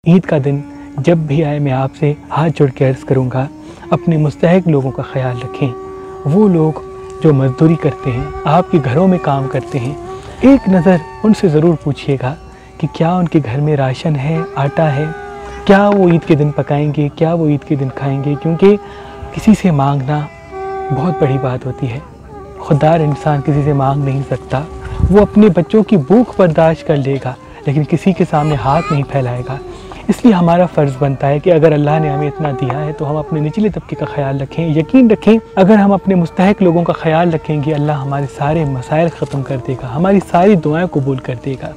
ईद का दिन जब भी आए मैं आपसे हाथ जोड़ के अर्ज़ करूँगा, अपने मुस्तहिक लोगों का ख्याल रखें। वो लोग जो मज़दूरी करते हैं, आपके घरों में काम करते हैं, एक नज़र उनसे ज़रूर पूछिएगा कि क्या उनके घर में राशन है, आटा है, क्या वो ईद के दिन पकाएंगे, क्या वो ईद के दिन खाएंगे। क्योंकि किसी से मांगना बहुत बड़ी बात होती है। खुददार इंसान किसी से मांग नहीं सकता। वो अपने बच्चों की भूख बर्दाश्त कर लेगा, लेकिन किसी के सामने हाथ नहीं फैलाएगा। इसलिए हमारा फ़र्ज़ बनता है कि अगर अल्लाह ने हमें इतना दिया है तो हम अपने निचले तबके का ख्याल रखें। यकीन रखें, अगर हम अपने मुस्तहिक लोगों का ख्याल रखेंगे, अल्लाह हमारे सारे मसाइल ख़त्म कर देगा, हमारी सारी दुआएं कबूल कर देगा।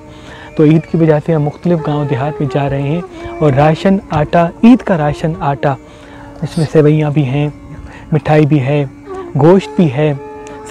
तो ईद की वजह से हम मुख्तलिफ़ गाँव देहात में जा रहे हैं और राशन आटा, ईद का राशन आटा, इसमें सेवइयाँ भी हैं, मिठाई भी है, गोश्त भी है,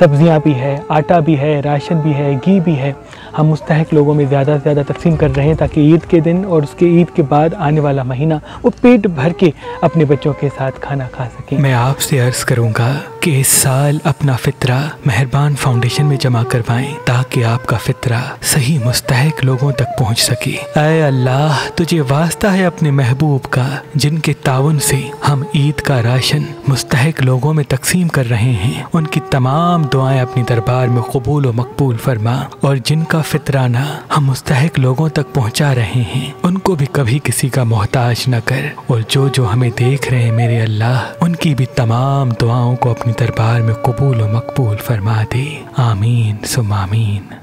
सब्ज़ियाँ भी है, आटा भी है, राशन भी है, घी भी है। हम मुस्तहिक लोगों में ज़्यादा से ज़्यादा तकसीम कर रहे हैं ताकि ईद के दिन और उसके ईद के बाद आने वाला महीना वो पेट भर के अपने बच्चों के साथ खाना खा सकें। मैं आपसे अर्ज़ करूँगा कि इस साल अपना फ़ितरा मेहरबान फाउंडेशन में जमा करवाएं ताकि आपका फ़ितरा सही मुस्तहिक लोगों तक पहुँच सके। ऐ अल्लाह, तुझे वास्ता है अपने महबूब का, जिनके ताउन से हम ईद का राशन मुस्तहिक लोगों में तकसीम कर रहे हैं। उनकी तमाम दुआएं अपनी दरबार में कबूल व मकबूल फरमा, और जिनका फितराना हम मुस्तहिक लोगों तक पहुंचा रहे हैं उनको भी कभी किसी का मोहताज न कर। और जो हमें देख रहे हैं मेरे अल्लाह, उनकी भी तमाम दुआओं को अपनी दरबार में कबूल व मकबूल फरमा दे। आमीन सुम आमीन।